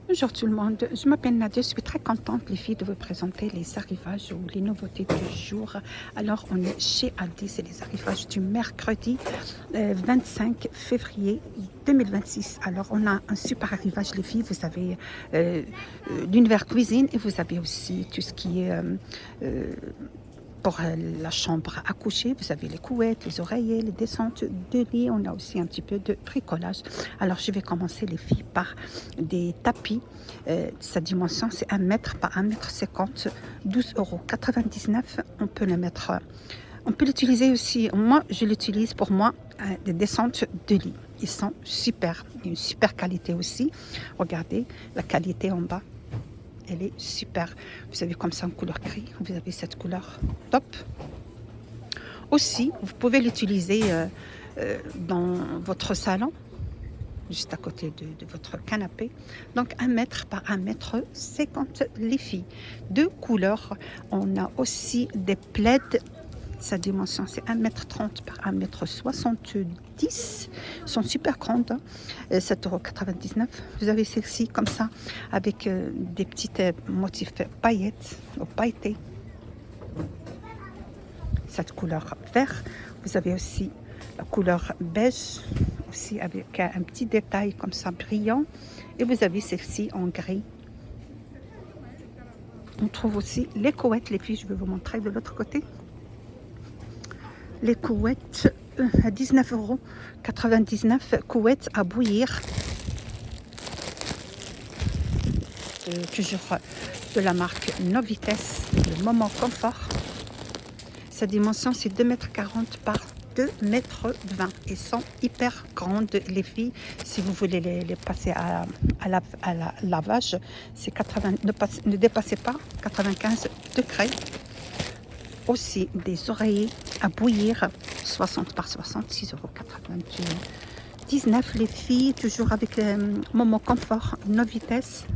Bonjour tout le monde, je m'appelle Nadia, je suis très contente les filles de vous présenter les arrivages ou les nouveautés du jour. Alors on est chez Aldi, c'est les arrivages du mercredi 25 février 2026. Alors on a un super arrivage les filles, vous avez l'univers cuisine et vous avez aussi tout ce qui est pour la chambre à coucher, vous avez les couettes, les oreillers, les descentes de lit. On a aussi un petit peu de bricolage. Alors, je vais commencer les filles par des tapis. Sa dimension, c'est 1 mètre par 1,50 m, 12,99 €. On peut le mettre, on peut l'utiliser aussi. Moi, je l'utilise pour moi, des descentes de lit. Ils sont super, une super qualité aussi. Regardez la qualité en bas. Elle est super. Vous avez comme ça en couleur gris. Vous avez cette couleur top. Aussi, vous pouvez l'utiliser dans votre salon, juste à côté de votre canapé. Donc 1 mètre par 1,50 m les filles. Deux couleurs. On a aussi des plaids. Sa dimension, c'est 1,30 m par 1,70 m. Sont super grandes, hein. 7,99 €. Vous avez celle-ci comme ça, avec des petites motifs paillettes ou pailletés. Cette couleur vert. Vous avez aussi la couleur beige, aussi avec un petit détail comme ça brillant. Et vous avez celle-ci en gris. On trouve aussi les couettes, les filles, je vais vous montrer de l'autre côté. Les couettes à 19,99 €, couettes à bouillir. Toujours de la marque Novites, le Moment Confort. Sa dimension, c'est 2,40 m par 2,20 m. Ils sont hyper grandes, les filles. Si vous voulez les passer à la lavage, c'est 80, ne dépassez pas 95 degrés. Aussi des oreillers à bouillir, 60 par 60, 6,99 € les filles, toujours avec Moment Confort, Novites.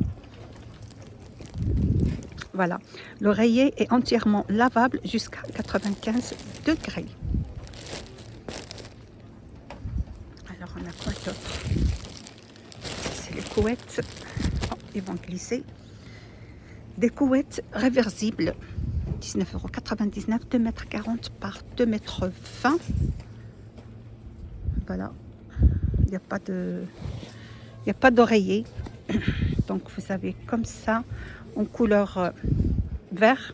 Voilà, l'oreiller est entièrement lavable jusqu'à 95 degrés. Alors on a quoi d'autre? C'est les couettes. Oh, ils vont glisser. Des couettes réversibles. 19,99 €, 2,40 m par 2,20 m. Voilà, il n'y a pas d'oreiller. Donc vous avez comme ça en couleur vert,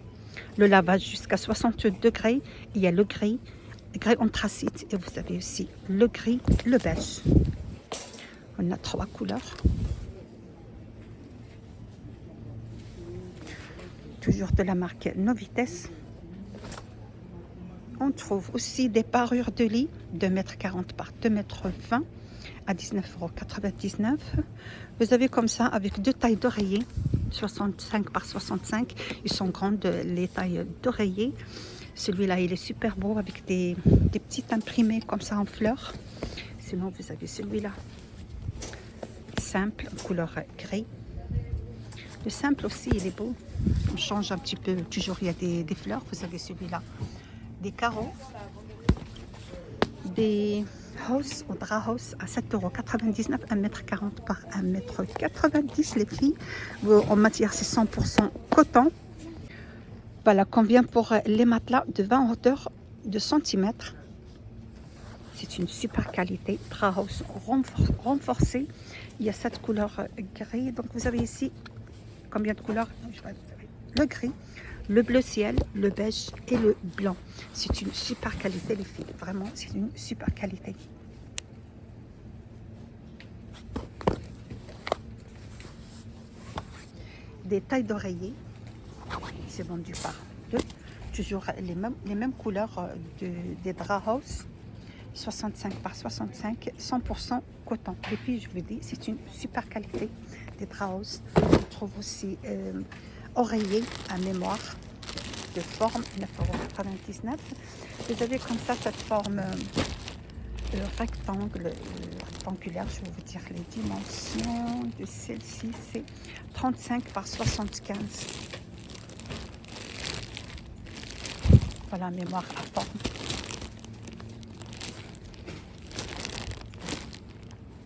le lavage jusqu'à 60 degrés. Il y a le gris anthracite et vous avez aussi le gris, le beige. On a 3 couleurs. Toujours de la marque Novites. On trouve aussi des parures de lit, 2,40 m par 2,20 m à 19,99 €. Vous avez comme ça avec deux tailles d'oreiller, 65 par 65. Ils sont grandes, les tailles d'oreiller. Celui-là, il est super beau avec des petites imprimées comme ça en fleurs. Sinon, vous avez celui-là, simple, en couleur gris. Le simple aussi, il est beau. On change un petit peu, toujours il y a des fleurs. Vous avez celui-là, des carreaux, des house ou drap house à 7,99 €, 1,40 m par 1,90 m les filles. En matière, c'est 100% coton. Voilà, combien pour les matelas de 20 hauteur de centimètres. C'est une super qualité, drap house renforcé. Il y a cette couleur gris. Donc vous avez ici combien de couleurs? Le gris, le bleu ciel, le beige et le blanc. C'est une super qualité les filles, vraiment c'est une super qualité. Des tailles d'oreiller, c'est vendu par deux. Toujours les mêmes couleurs des draps house, 65 par 65, 100% coton. Les filles, je vous dis, c'est une super qualité des draps house. On trouve aussi oreiller à mémoire de forme, 9,99 €. Vous avez comme ça cette forme rectangulaire. Je vais vous dire les dimensions de celle-ci, c'est 35 par 75. Voilà, mémoire à forme.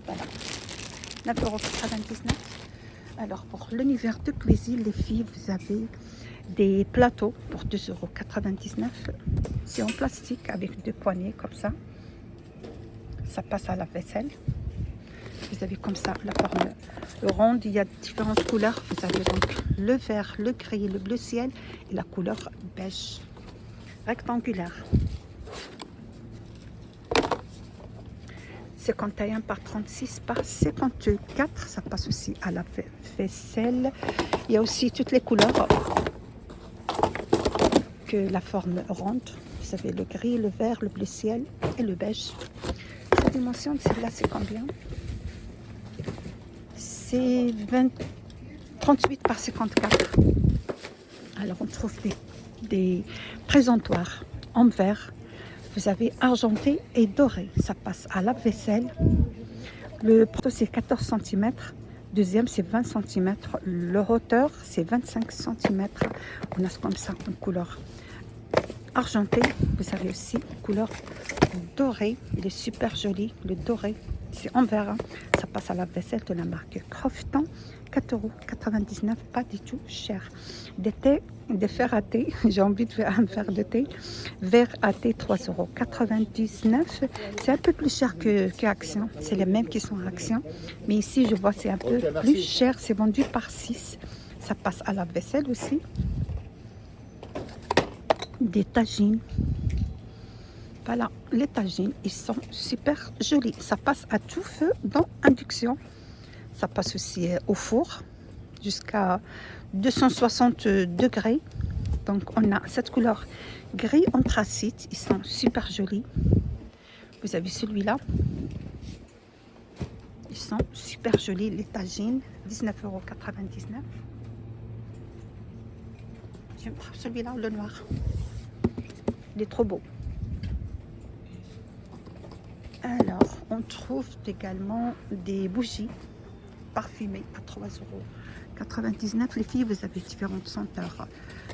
Voilà, 9,99 €. Alors pour l'univers de cuisine, les filles, vous avez des plateaux pour 2,99 €. C'est en plastique avec deux poignées comme ça. Ça passe à la vaisselle. Vous avez comme ça la forme ronde. Il y a différentes couleurs. Vous avez donc le vert, le gris, le bleu ciel et la couleur beige rectangulaire. 51 par 36 par 54. Ça passe aussi à la vaisselle. Il y a aussi toutes les couleurs que la forme ronde. Vous avez le gris, le vert, le bleu ciel et le beige. La dimension de celle-là, c'est combien? C'est 38 par 54. Alors, on trouve des présentoirs en verre. Vous avez argenté et doré. Ça passe à la vaisselle. Le poteau, c'est 14 cm. Deuxième, c'est 20 cm. Le hauteur, c'est 25 cm. On a comme ça une couleur argentée. Vous avez aussi une couleur dorée. Il est super joli. Le doré, c'est en verre. Ça passe à la vaisselle de la marque Crofton. 4,99 €, pas du tout cher. Des thés, des fers à thé, j'ai envie de faire un verre de thé. Verre à thé, 3,99 €. C'est un peu plus cher que Action. C'est les mêmes qui sont à Action. Mais ici, je vois c'est un peu plus cher. C'est vendu par 6. Ça passe à la vaisselle aussi. Des tagines. Voilà, les tagines, ils sont super jolis. Ça passe à tout feu dans induction. Ça passe aussi au four jusqu'à 260 degrés. Donc on a cette couleur gris anthracite. Ils sont super jolis. Vous avez celui-là. Ils sont super jolis. Les tagines, 19,99 €. J'aime trop celui-là, le noir. Il est trop beau. Alors, on trouve également des bougies parfumées à 3,99 €. Les filles, vous avez différentes senteurs.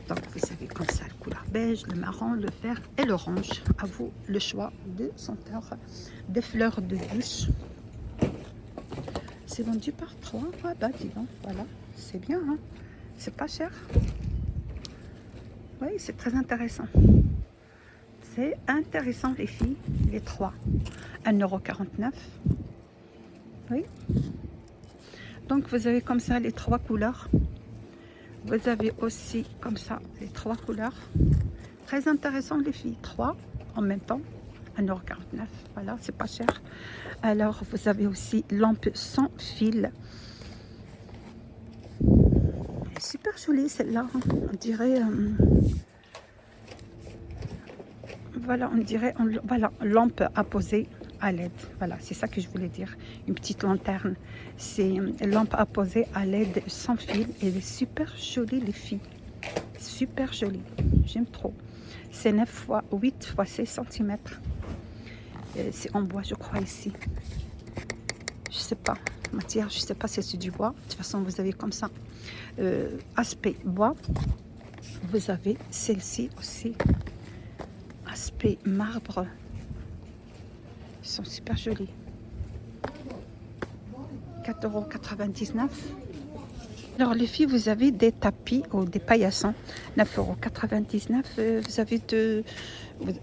Donc, vous avez comme ça le couleur beige, le marron, le vert et l'orange. À vous le choix de senteurs. Des fleurs de douche. C'est vendu par 3. Ah bah, dis donc, voilà. C'est bien, hein. C'est pas cher. Oui, c'est très intéressant. C'est intéressant, les filles. Les 3. 1,49 €. Oui. Donc, vous avez comme ça les 3 couleurs. Vous avez aussi comme ça les 3 couleurs. Très intéressant, les filles. 3 en même temps. 1,49 €. Voilà, c'est pas cher. Alors, vous avez aussi lampe sans fil. Super jolie, celle-là. On dirait... voilà, on dirait... voilà, lampe à poser à LED. Voilà, c'est ça que je voulais dire. Une petite lanterne. C'est une lampe à poser à LED sans fil. Elle est super jolie, les filles. Super jolie. J'aime trop. C'est 9 x 8 x 16 cm. C'est en bois, je crois, ici. Je sais pas. Matière, je sais pas si c'est du bois. De toute façon, vous avez comme ça. Aspect bois. Vous avez celle-ci aussi. Aspect marbre. Ils sont super jolis. 4,99 €. Alors les filles, vous avez des tapis ou des paillassons. 9,99 €. Vous avez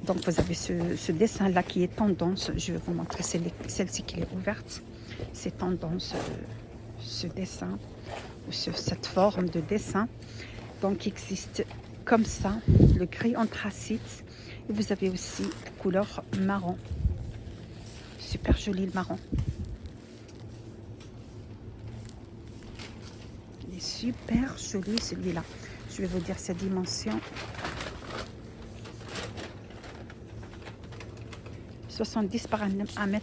donc vous avez ce dessin là qui est tendance. Je vais vous montrer celle-ci qui est ouverte. C'est tendance, ce dessin ou cette forme de dessin. Donc il existe comme ça le gris anthracite. Et vous avez aussi couleur marron. Super joli le marron. Il est super joli celui-là. Je vais vous dire sa dimension. 70 par 1,20 m.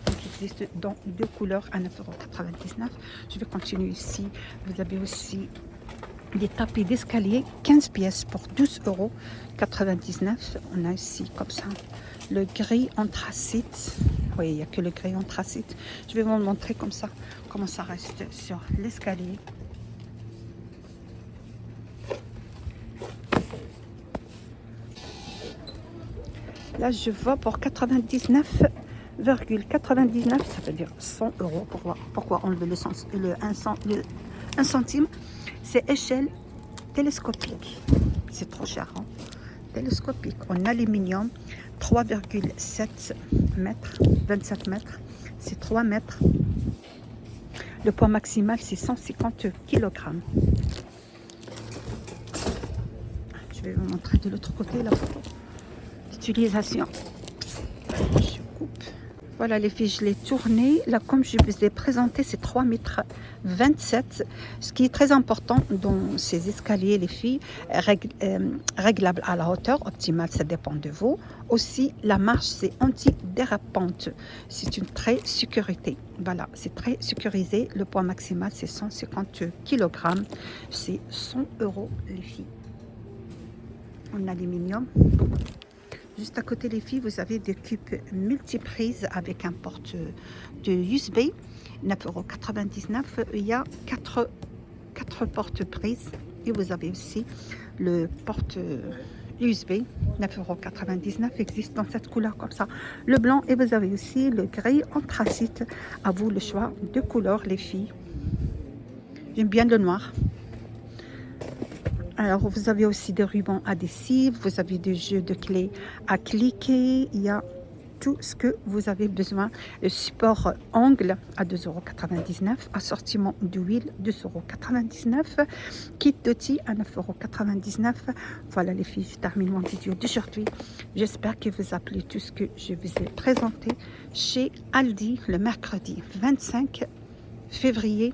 Donc il existe dans 2 couleurs à 9,99 €. Je vais continuer ici. Vous avez aussi des tapis d'escalier, 15 pièces pour 12,99 €. On a ici comme ça le gris anthracite. Oui, il n'y a que le gris anthracite. Je vais vous montrer comme ça, comment ça reste sur l'escalier. Là, je vois pour 99,99 €, ça veut dire 100 €. Pourquoi enlever le 100, 1 centime. C'est échelle télescopique. C'est trop cher, hein? Télescopique en aluminium, 3,7 mètres, 27 mètres, c'est 3 mètres. Le poids maximal, c'est 150 kg. Je vais vous montrer de l'autre côté la photo d'utilisation. Je coupe. Voilà les filles, je l'ai tourné. Là, comme je vous ai présenté, c'est 3,27 m. Ce qui est très important dans ces escaliers, les filles, réglable à la hauteur optimale, ça dépend de vous. Aussi, la marche, c'est anti-dérapante. C'est une très sécurité. Voilà, c'est très sécurisé. Le poids maximal, c'est 150 kg. C'est 100 € les filles. En aluminium. Juste à côté les filles, vous avez des cubes multiprises avec un porte de USB, 9,99 €. Il y a 4 portes prises et vous avez aussi le porte USB, 9,99 €, existe dans cette couleur comme ça, le blanc, et vous avez aussi le gris anthracite. À vous le choix de couleurs les filles. J'aime bien le noir. Alors, vous avez aussi des rubans adhésifs, vous avez des jeux de clés à cliquer, il y a tout ce que vous avez besoin. Le support angle à 2,99 €, assortiment d'huile 2,99 €, kit d'outils à 9,99 €. Voilà les filles, je termine mon vidéo d'aujourd'hui. J'espère que vous appelez tout ce que je vous ai présenté chez Aldi le mercredi 25 février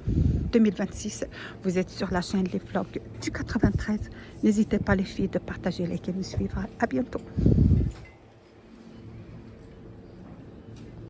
2026. Vous êtes sur la chaîne Les Vlogs du 93. N'hésitez pas les filles de partager, liker, nous suivre. À bientôt.